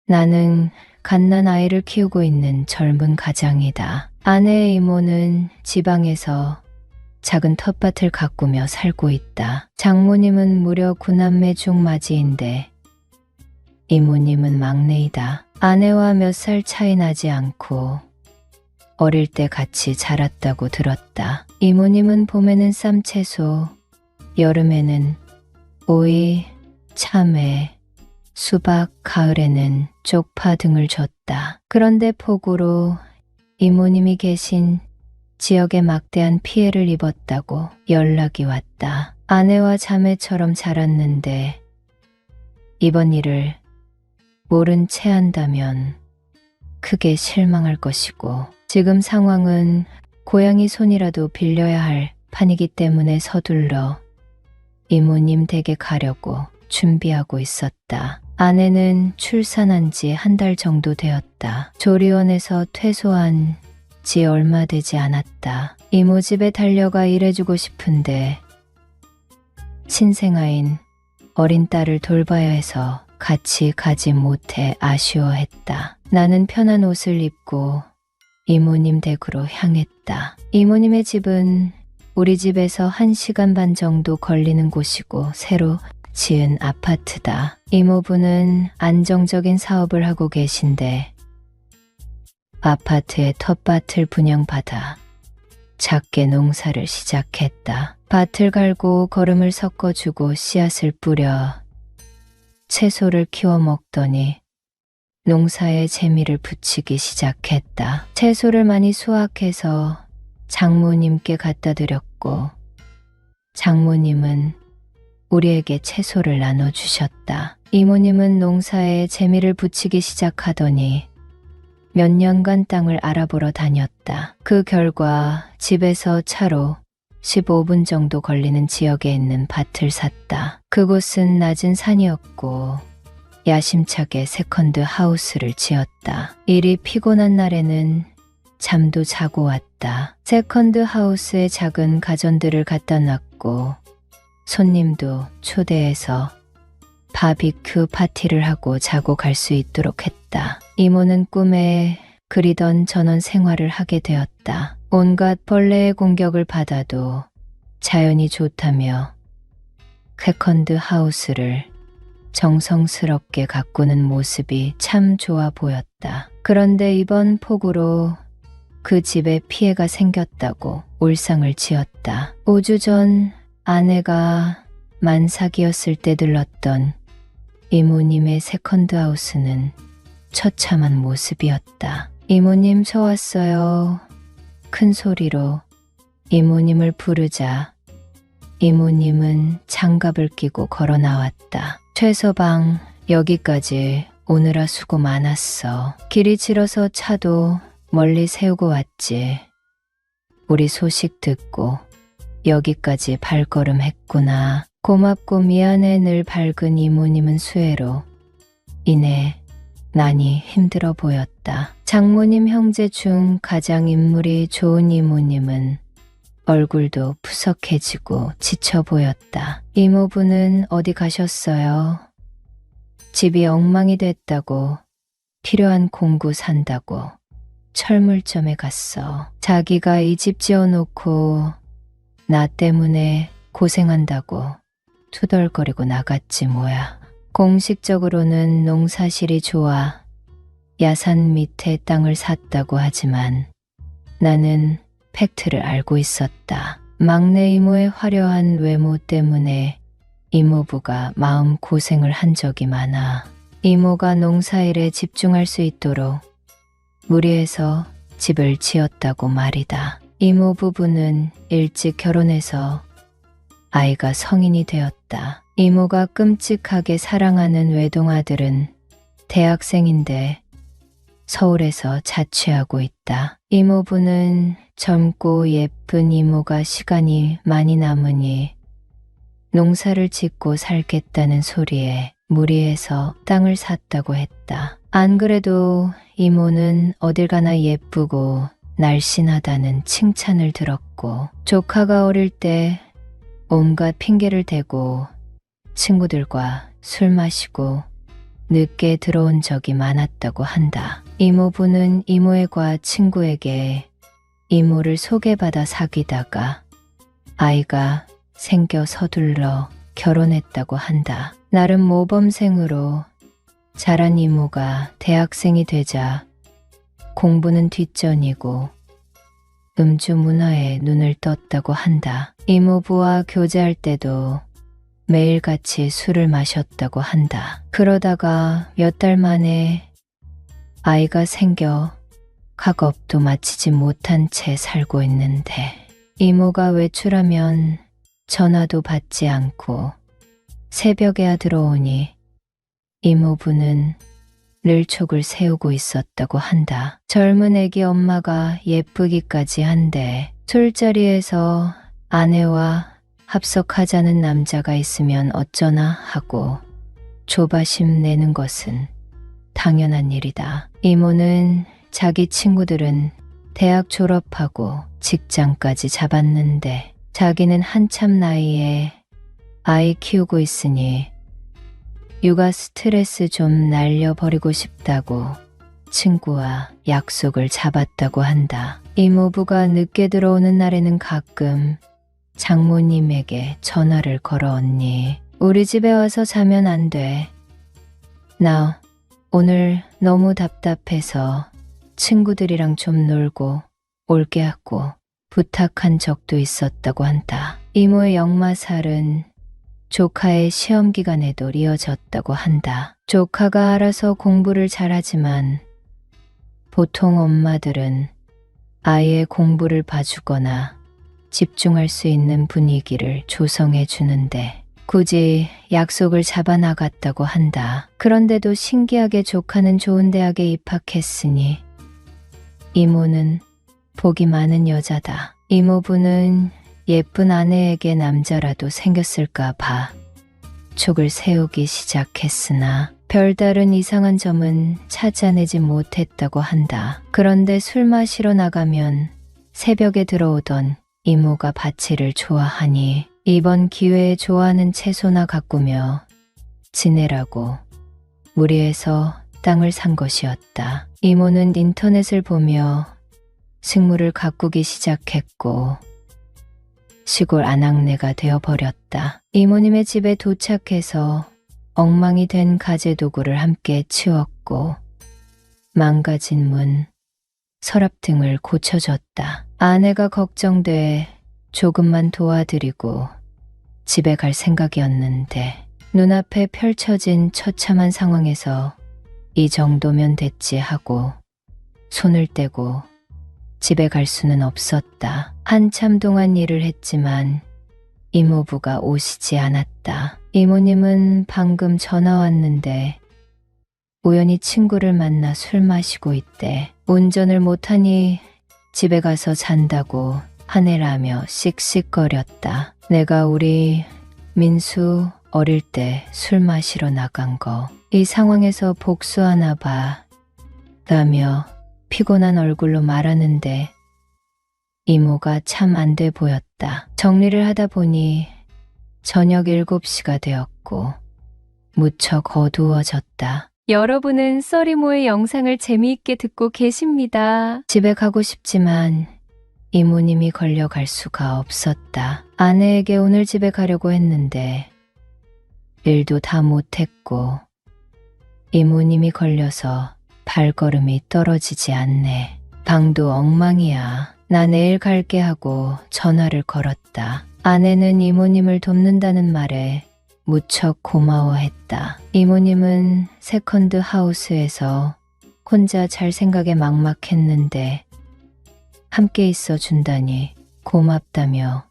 나는 갓난 아이를 키우고 있는 젊은 가장이다. 아내의 이모는 지방에서 작은 텃밭을 가꾸며 살고 있다. 장모님은 무려 9남매 중 맞이인데 이모님은 막내이다. 아내와 몇 살 차이 나지 않고 어릴 때 같이 자랐다고 들었다. 이모님은 봄에는 쌈채소, 여름에는 오이, 참외, 수박, 가을에는 쪽파 등을 줬다. 그런데 폭우로 이모님이 계신 지역에 막대한 피해를 입었다고 연락이 왔다. 아내와 자매처럼 자랐는데 이번 일을 모른 채 한다면 크게 실망할 것이고 지금 상황은 고양이 손이라도 빌려야 할 판이기 때문에 서둘러 이모님 댁에 가려고 준비하고 있었다. 아내는 출산한 지 한 달 정도 되었다. 조리원에서 퇴소한 지 얼마 되지 않았다. 이모 집에 달려가 일해주고 싶은데 신생아인 어린 딸을 돌봐야 해서 같이 가지 못해 아쉬워했다. 나는 편한 옷을 입고 이모님 댁으로 향했다. 이모님의 집은 우리 집에서 1시간 반 정도 걸리는 곳이고 새로 지은 아파트다. 이모부는 안정적인 사업을 하고 계신데 아파트의 텃밭을 분양받아 작게 농사를 시작했다. 밭을 갈고 거름을 섞어주고 씨앗을 뿌려 채소를 키워 먹더니 농사에 재미를 붙이기 시작했다. 채소를 많이 수확해서 장모님께 갖다 드렸고 장모님은 우리에게 채소를 나눠주셨다. 이모님은 농사에 재미를 붙이기 시작하더니 몇 년간 땅을 알아보러 다녔다. 그 결과 집에서 차로 15분 정도 걸리는 지역에 있는 밭을 샀다. 그곳은 낮은 산이었고 야심차게 세컨드 하우스를 지었다. 일이 피곤한 날에는 잠도 자고 왔다. 세컨드 하우스에 작은 가전들을 갖다 놨고 손님도 초대해서 바비큐 파티를 하고 자고 갈 수 있도록 했다. 이모는 꿈에 그리던 전원 생활을 하게 되었다. 온갖 벌레의 공격을 받아도 자연이 좋다며 세컨드 하우스를 정성스럽게 가꾸는 모습이 참 좋아 보였다. 그런데 이번 폭우로 그 집에 피해가 생겼다고 울상을 지었다. 5주 전 아내가 만삭이었을 때 들렀던 이모님의 세컨드 하우스는 처참한 모습이었다. 이모님 저 왔어요. 큰 소리로 이모님을 부르자 이모님은 장갑을 끼고 걸어 나왔다. 최서방, 여기까지 오느라 수고 많았어. 길이 길어서 차도 멀리 세우고 왔지. 우리 소식 듣고 여기까지 발걸음했구나. 고맙고 미안해. 늘 밝은 이모님은 수혜로 인해 많이 힘들어 보였다. 장모님 형제 중 가장 인물이 좋은 이모님은 얼굴도 푸석해지고 지쳐 보였다. 이모부는 어디 가셨어요? 집이 엉망이 됐다고, 필요한 공구 산다고 철물점에 갔어. 자기가 이 집 지어놓고 나 때문에 고생한다고 투덜거리고 나갔지 뭐야. 공식적으로는 농사실이 좋아 야산 밑에 땅을 샀다고 하지만 나는 팩트를 알고 있었다. 막내 이모의 화려한 외모 때문에 이모부가 마음 고생을 한 적이 많아. 이모가 농사일에 집중할 수 있도록 무리해서 집을 지었다고 말이다. 이모 부부는 일찍 결혼해서 아이가 성인이 되었다. 이모가 끔찍하게 사랑하는 외동아들은 대학생인데 서울에서 자취하고 있다. 이모부는 젊고 예쁜 이모가 시간이 많이 남으니 농사를 짓고 살겠다는 소리에 무리해서 땅을 샀다고 했다. 안 그래도 이모는 어딜 가나 예쁘고 날씬하다는 칭찬을 들었고 조카가 어릴 때 온갖 핑계를 대고 친구들과 술 마시고 늦게 들어온 적이 많았다고 한다. 이모부는 이모애과 친구에게 이모를 소개받아 사귀다가 아이가 생겨 서둘러 결혼했다고 한다. 나름 모범생으로 자란 이모가 대학생이 되자 공부는 뒷전이고 음주 문화에 눈을 떴다고 한다. 이모부와 교제할 때도 매일같이 술을 마셨다고 한다. 그러다가 몇 달 만에 아이가 생겨 학업도 마치지 못한 채 살고 있는데 이모가 외출하면 전화도 받지 않고 새벽에야 들어오니 이모부는 늘 촉을 세우고 있었다고 한다. 젊은 애기 엄마가 예쁘기까지 한데 술자리에서 아내와 합석하자는 남자가 있으면 어쩌나 하고 조바심 내는 것은 당연한 일이다. 이모는 자기 친구들은 대학 졸업하고 직장까지 잡았는데 자기는 한참 나이에 아이 키우고 있으니 육아 스트레스 좀 날려버리고 싶다고 친구와 약속을 잡았다고 한다. 이모부가 늦게 들어오는 날에는 가끔 장모님에게 전화를 걸어 언니, 우리 집에 와서 자면 안 돼. 나 오늘 너무 답답해서 친구들이랑 좀 놀고 올게 하고 부탁한 적도 있었다고 한다. 이모의 역마살은 조카의 시험 기간에도 이어졌다고 한다. 조카가 알아서 공부를 잘하지만 보통 엄마들은 아이의 공부를 봐주거나 집중할 수 있는 분위기를 조성해 주는데 굳이 약속을 잡아 나갔다고 한다. 그런데도 신기하게 조카는 좋은 대학에 입학했으니 이모는 복이 많은 여자다. 이모부는 예쁜 아내에게 남자라도 생겼을까 봐 촉을 세우기 시작했으나 별다른 이상한 점은 찾아내지 못했다고 한다. 그런데 술 마시러 나가면 새벽에 들어오던 이모가 바치를 좋아하니 이번 기회에 좋아하는 채소나 가꾸며 지내라고 무리해서 땅을 산 것이었다. 이모는 인터넷을 보며 식물을 가꾸기 시작했고 시골 아낙네가 되어버렸다. 이모님의 집에 도착해서 엉망이 된 가재도구를 함께 치웠고 망가진 문, 서랍 등을 고쳐줬다. 아내가 걱정돼 조금만 도와드리고 집에 갈 생각이었는데 눈앞에 펼쳐진 처참한 상황에서 이 정도면 됐지 하고 손을 떼고 집에 갈 수는 없었다. 한참 동안 일을 했지만 이모부가 오시지 않았다. 이모님은 방금 전화 왔는데 우연히 친구를 만나 술 마시고 있대. 운전을 못하니 집에 가서 잔다고 화내라며 씩씩거렸다. 내가 우리 민수 어릴 때 술 마시러 나간 거 이 상황에서 복수하나 봐 라며 피곤한 얼굴로 말하는데 이모가 참 안 돼 보였다. 정리를 하다 보니 저녁 7시가 되었고 무척 어두워졌다. 여러분은 썰이모의 영상을 재미있게 듣고 계십니다. 집에 가고 싶지만 이모님이 걸려갈 수가 없었다. 아내에게 오늘 집에 가려고 했는데 일도 다 못했고 이모님이 걸려서 발걸음이 떨어지지 않네. 방도 엉망이야. 나 내일 갈게 하고 전화를 걸었다. 아내는 이모님을 돕는다는 말에 무척 고마워했다. 이모님은 세컨드 하우스에서 혼자 잘 생각에 막막했는데 함께 있어 준다니 고맙다며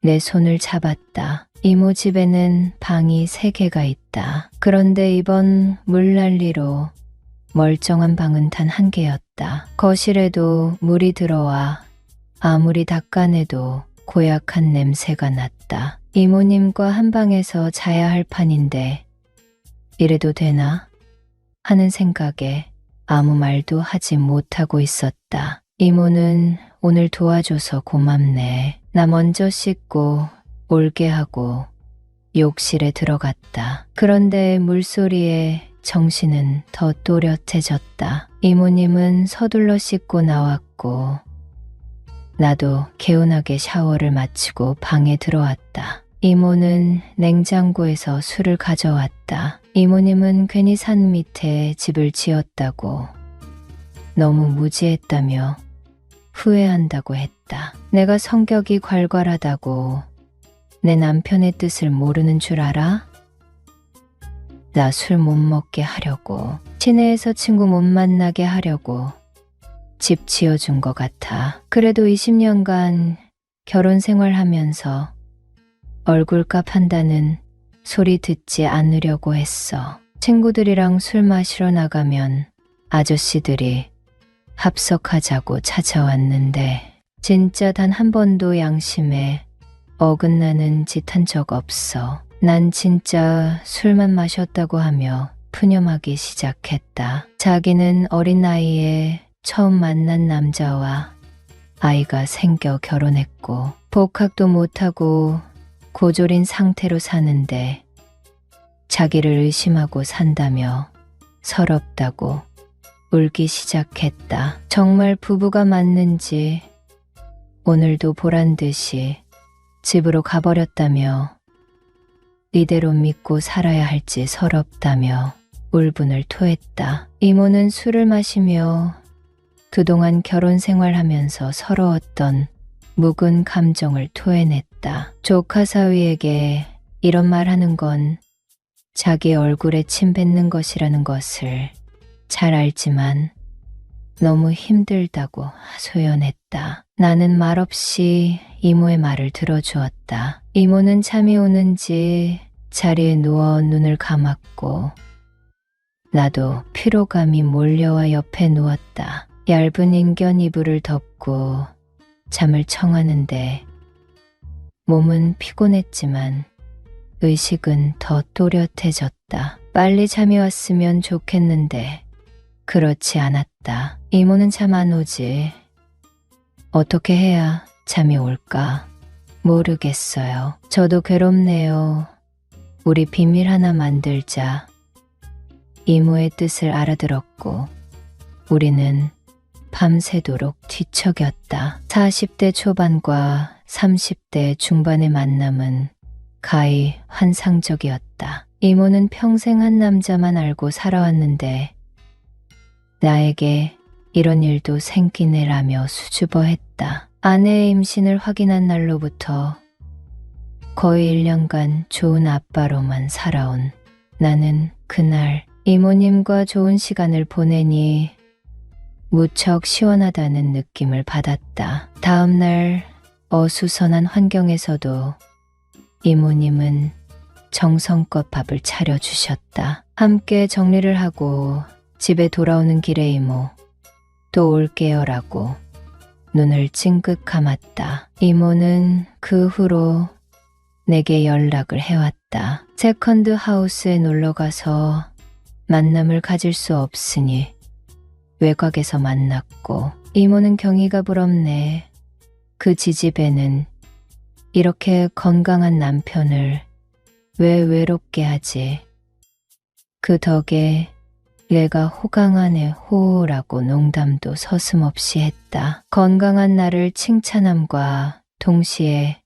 내 손을 잡았다. 이모 집에는 방이 3개가 있다. 그런데 이번 물난리로 멀쩡한 방은 단 1개였다. 거실에도 물이 들어와 아무리 닦아내도 고약한 냄새가 났다. 이모님과 한 방에서 자야 할 판인데 이래도 되나? 하는 생각에 아무 말도 하지 못하고 있었다. 이모는 오늘 도와줘서 고맙네. 나 먼저 씻고 올게 하고 욕실에 들어갔다. 그런데 물소리에 정신은 더 또렷해졌다. 이모님은 서둘러 씻고 나왔고 나도 개운하게 샤워를 마치고 방에 들어왔다. 이모는 냉장고에서 술을 가져왔다. 이모님은 괜히 산 밑에 집을 지었다고 너무 무지했다며 후회한다고 했다. 내가 성격이 괄괄하다고 내 남편의 뜻을 모르는 줄 알아? 나 술 못 먹게 하려고, 시내에서 친구 못 만나게 하려고 집 지어준 것 같아. 그래도 20년간 결혼 생활하면서 얼굴값 한다는 소리 듣지 않으려고 했어. 친구들이랑 술 마시러 나가면 아저씨들이 합석하자고 찾아왔는데 진짜 단 한 번도 양심에 어긋나는 짓 한 적 없어. 난 진짜 술만 마셨다고 하며 푸념하기 시작했다. 자기는 어린 나이에 처음 만난 남자와 아이가 생겨 결혼했고 복학도 못하고 고졸인 상태로 사는데 자기를 의심하고 산다며 서럽다고 울기 시작했다. 정말 부부가 맞는지 오늘도 보란 듯이 집으로 가버렸다며 이대로 믿고 살아야 할지 서럽다며 울분을 토했다. 이모는 술을 마시며 그동안 결혼 생활하면서 서러웠던 묵은 감정을 토해냈다. 조카 사위에게 이런 말 하는 건 자기 얼굴에 침 뱉는 것이라는 것을 잘 알지만 너무 힘들다고 하소연했다. 나는 말없이 이모의 말을 들어주었다. 이모는 잠이 오는지 자리에 누워 눈을 감았고 나도 피로감이 몰려와 옆에 누웠다. 얇은 인견 이불을 덮고 잠을 청하는데 몸은 피곤했지만 의식은 더 또렷해졌다. 빨리 잠이 왔으면 좋겠는데 그렇지 않았다. 이모는 잠 안 오지. 어떻게 해야 잠이 올까? 모르겠어요. 저도 괴롭네요. 우리 비밀 하나 만들자. 이모의 뜻을 알아들었고 우리는 밤새도록 뒤척였다. 40대 초반과 30대 중반의 만남은 가히 환상적이었다. 이모는 평생 한 남자만 알고 살아왔는데 나에게 이런 일도 생기네라며 수줍어했다. 아내의 임신을 확인한 날로부터 거의 1년간 좋은 아빠로만 살아온 나는 그날 이모님과 좋은 시간을 보내니 무척 시원하다는 느낌을 받았다. 다음 날 어수선한 환경에서도 이모님은 정성껏 밥을 차려주셨다. 함께 정리를 하고 집에 돌아오는 길에 이모, 또 올게요라고 눈을 찡긋 감았다. 이모는 그 후로 내게 연락을 해왔다. 세컨드 하우스에 놀러가서 만남을 가질 수 없으니 외곽에서 만났고 이모는 경의가 부럽네. 그 지집애는 이렇게 건강한 남편을 왜 외롭게 하지? 그 덕에 얘가 호강하네 호라고 농담도 서슴없이 했다. 건강한 나를 칭찬함과 동시에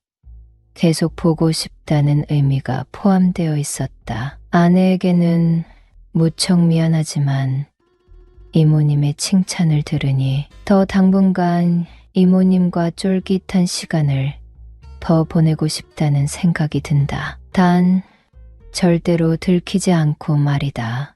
계속 보고 싶다는 의미가 포함되어 있었다. 아내에게는 무척 미안하지만 이모님의 칭찬을 들으니 더 당분간 이모님과 쫄깃한 시간을 더 보내고 싶다는 생각이 든다. 단 절대로 들키지 않고 말이다.